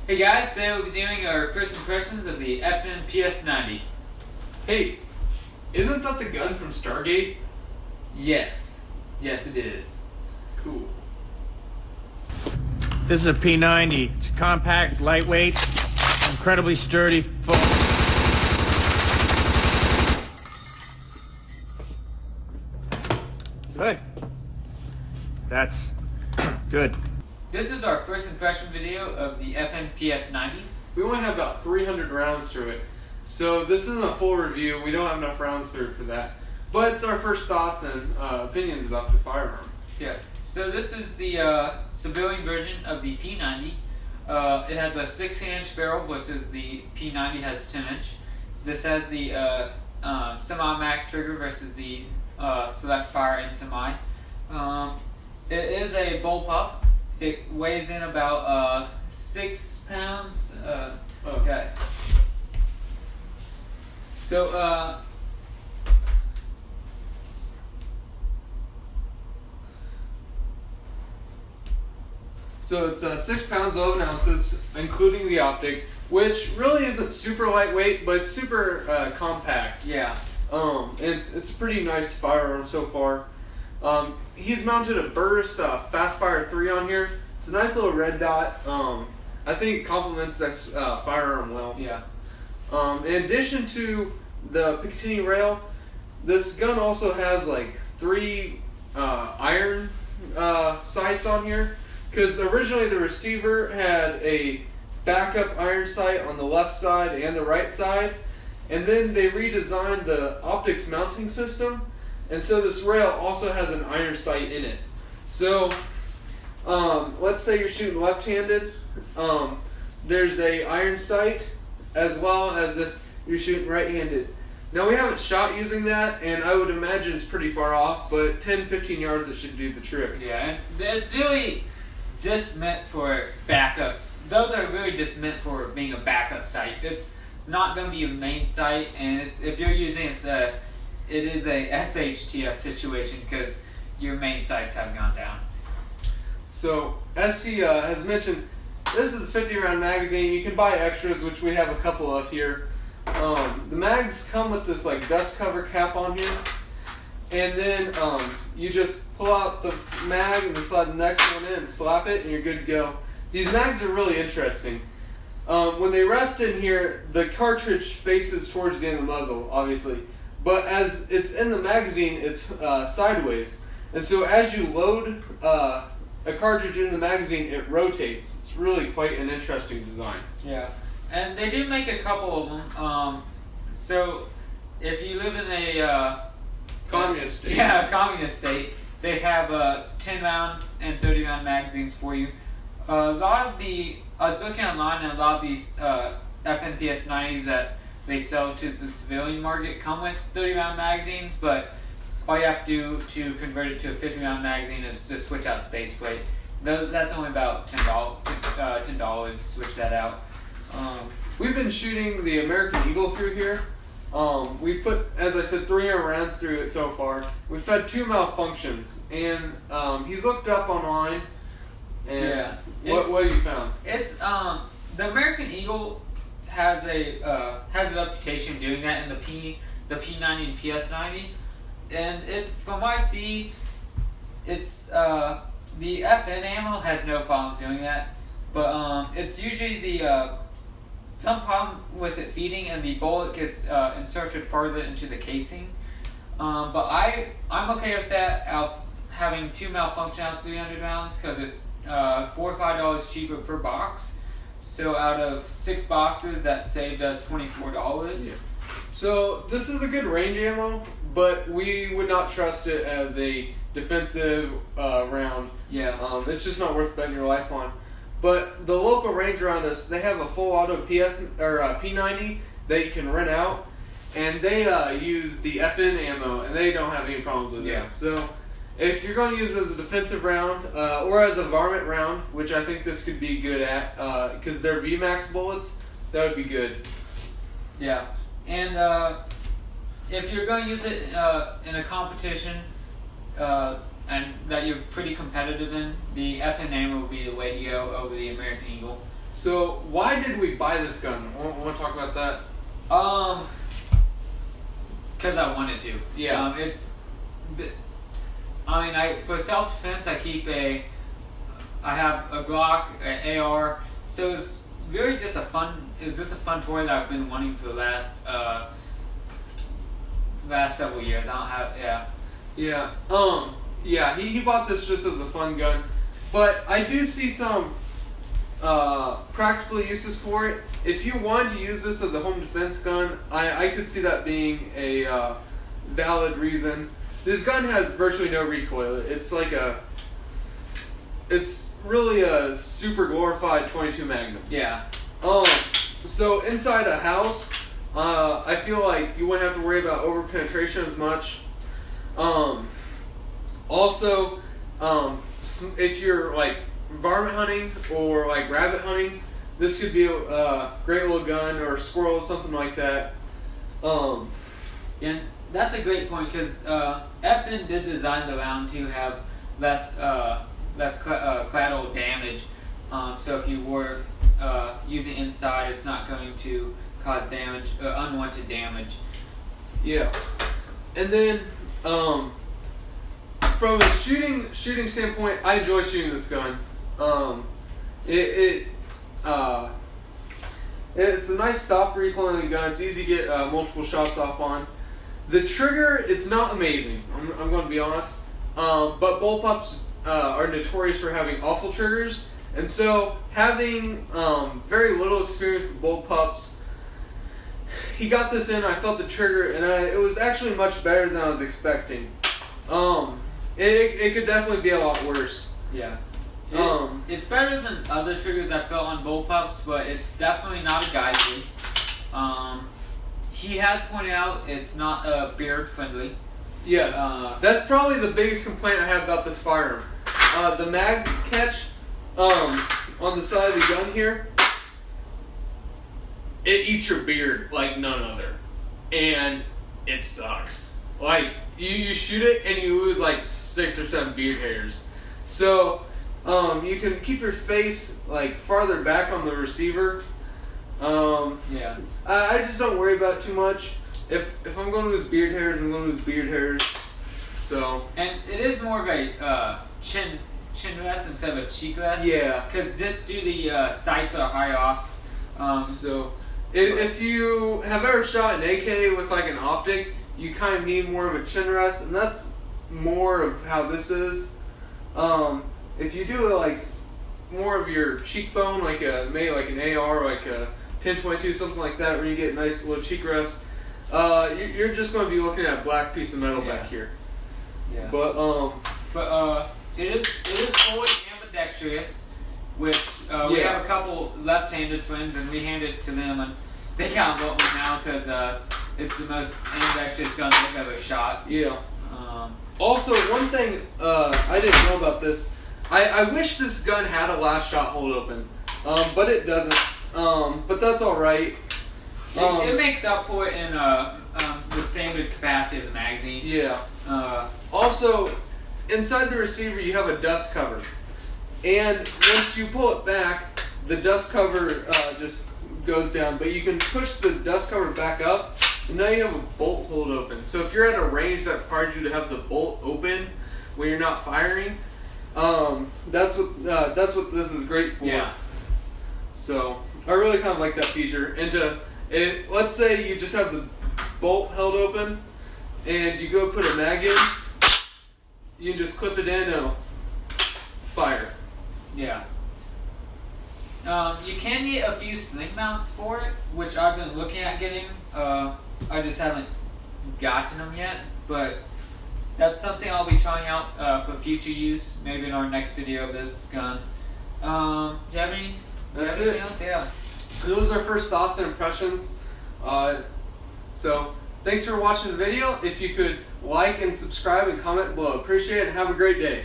Hey guys, today we'll be doing our first impressions of the FN PS90. Hey, isn't that the gun from Stargate? Yes. Yes, it is. Cool. This is a P90. It's compact, lightweight, incredibly sturdy. Good. That's good. This is our first impression video of the FN PS90. We only have about 300 rounds through it, so this isn't a full review. We don't have enough rounds through for that. But it's our first thoughts and opinions about the firearm. Yeah. So this is the civilian version of the P90. It has a 16-inch barrel versus the P90 has 10-inch. This has the semi-mag trigger versus the select fire and semi. It is a bullpup. It weighs in about 6 pounds. Yeah. So it's 6 pounds 11 ounces, including the optic, which really isn't super lightweight, but it's super compact. Yeah. It's a pretty nice firearm so far. He's mounted a Burris Fast Fire 3 on here. It's a nice little red dot. I think it complements that firearm well. Yeah. In addition to the Picatinny rail, this gun also has like 3 iron sights on here. Because originally the receiver had a backup iron sight on the left side and the right side. And then they redesigned the optics mounting system. And so this rail also has an iron sight in it. So, let's say you're shooting left-handed. There's a iron sight as well as if you're shooting right-handed. Now we haven't shot using that, and I would imagine it's pretty far off, but 10-15 yards it should do the trick. Yeah, and it's really just meant for backups. Those are really just meant for being a backup sight. It's not going to be a main sight, and if you're using it is a SHTF situation because your main sights have gone down. So, as he has mentioned, this is a 50 round magazine. You can buy extras, which we have a couple of here. The mags come with this like dust cover cap on here, and then you just pull out the mag and slide the next one in and slap it, and you're good to go. These mags are really interesting. When they rest in here, the cartridge faces towards the end of the muzzle, obviously. But as it's in the magazine, it's sideways. And so as you load a cartridge in the magazine, it rotates. It's really quite an interesting design. Yeah. And they did make a couple of them. So if you live in a communist state. Yeah, communist state, they have 10 round and 30 round magazines for you. A lot of the, I was looking online, and a lot of these FN PS90s that they sell to the civilian market come with 30 round magazines, but all you have to do to convert it to a 50 round magazine is just switch out the base plate. That's only about $10 to switch that out. We've been shooting the American Eagle through here. We've put, as I said, 300 rounds through it so far. We've had 2 malfunctions, and he's looked up online. And yeah, what have you found? It's the American Eagle has a reputation doing that in the P90 and PS90, and from what I see, it's the FN ammo has no problems doing that, but it's usually some problem with it feeding, and the bullet gets inserted farther into the casing. But I'm okay with that. Having 2 malfunction out of 300 rounds because it's $4 or $5 cheaper per box. So out of 6 boxes, that saved us $24. Yeah. So this is a good range ammo, but we would not trust it as a defensive round. Yeah. It's just not worth betting your life on. But the local range around us, they have a full auto P90 that you can rent out, and they use the FN ammo, and they don't have any problems with it. So if you're going to use it as a defensive round or as a varmint round, which I think this could be good at, because they're VMAX bullets, that would be good. Yeah, and if you're going to use it in a competition, and that you're pretty competitive in, the FN ammo will be the way to go over the American Eagle. So why did we buy this gun? Want to talk about that? Because I wanted to. Yeah. For self-defense, I have a Glock, an AR, so it's really just a fun toy that I've been wanting for the last several years. He bought this just as a fun gun, but I do see some practical uses for it. If you wanted to use this as a home defense gun, I could see that being a valid reason. This gun has virtually no recoil. It's really a super glorified .22 Magnum. Yeah. So inside a house, I feel like you wouldn't have to worry about over penetration as much. Also, if you're like varmint hunting or like rabbit hunting, this could be a great little gun, or squirrel or something like that. Yeah, that's a great point, because FN did design the round to have less collateral damage. So if you were using inside, it's not going to cause damage, unwanted damage. Yeah, and then from a shooting standpoint, I enjoy shooting this gun. It's a nice soft recoiling gun. It's easy to get multiple shots off on. The trigger, it's not amazing. I'm going to be honest. But bullpups are notorious for having awful triggers, and so having very little experience with bullpups, he got this in. I felt the trigger, and it was actually much better than I was expecting. It could definitely be a lot worse. Yeah. It's better than other triggers I felt on bullpups, but it's definitely not a Geisley. He has pointed out it's not beard friendly. Yes, that's probably the biggest complaint I have about this firearm. The mag catch on the side of the gun here, it eats your beard like none other, and it sucks. Like you shoot it and you lose like 6 or 7 beard hairs. So you can keep your face like farther back on the receiver. Yeah. I just don't worry about it too much. If I'm going to lose beard hairs, I'm going to lose beard hairs. So. And it is more of a chin rest instead of a cheek rest. Yeah. Because just do the sights are high off. If you have ever shot an AK with like an optic, you kind of need more of a chin rest, and that's more of how this is. If you do it like more of your cheekbone, like maybe like an AR, like a 10-22, something like that, where you get a nice little cheek rest, you're just going to be looking at a black piece of metal back here. Yeah. But it is fully ambidextrous. With we have a couple left-handed friends, and we hand it to them, and they kind of vote me now because it's the most ambidextrous gun they've ever shot. Yeah. Also, one thing I didn't know about this. I wish this gun had a last shot hold open, but it doesn't. But that's all right. It makes up for it in the standard capacity of the magazine. Yeah. Also, inside the receiver you have a dust cover, and once you pull it back, the dust cover just goes down. But you can push the dust cover back up, and now you have a bolt hold open. So if you're at a range that requires you to have the bolt open when you're not firing, that's what this is great for. Yeah. So I really kind of like that feature. And let's say you just have the bolt held open, and you go put a mag in, you can just clip it in and it'll fire. Yeah. You can get a few sling mounts for it, which I've been looking at getting. I just haven't gotten them yet, but that's something I'll be trying out for future use, maybe in our next video of this gun. Do you have anything else? Yeah. Those are first thoughts and impressions. So, thanks for watching the video. If you could like and subscribe and comment below, appreciate it, and have a great day.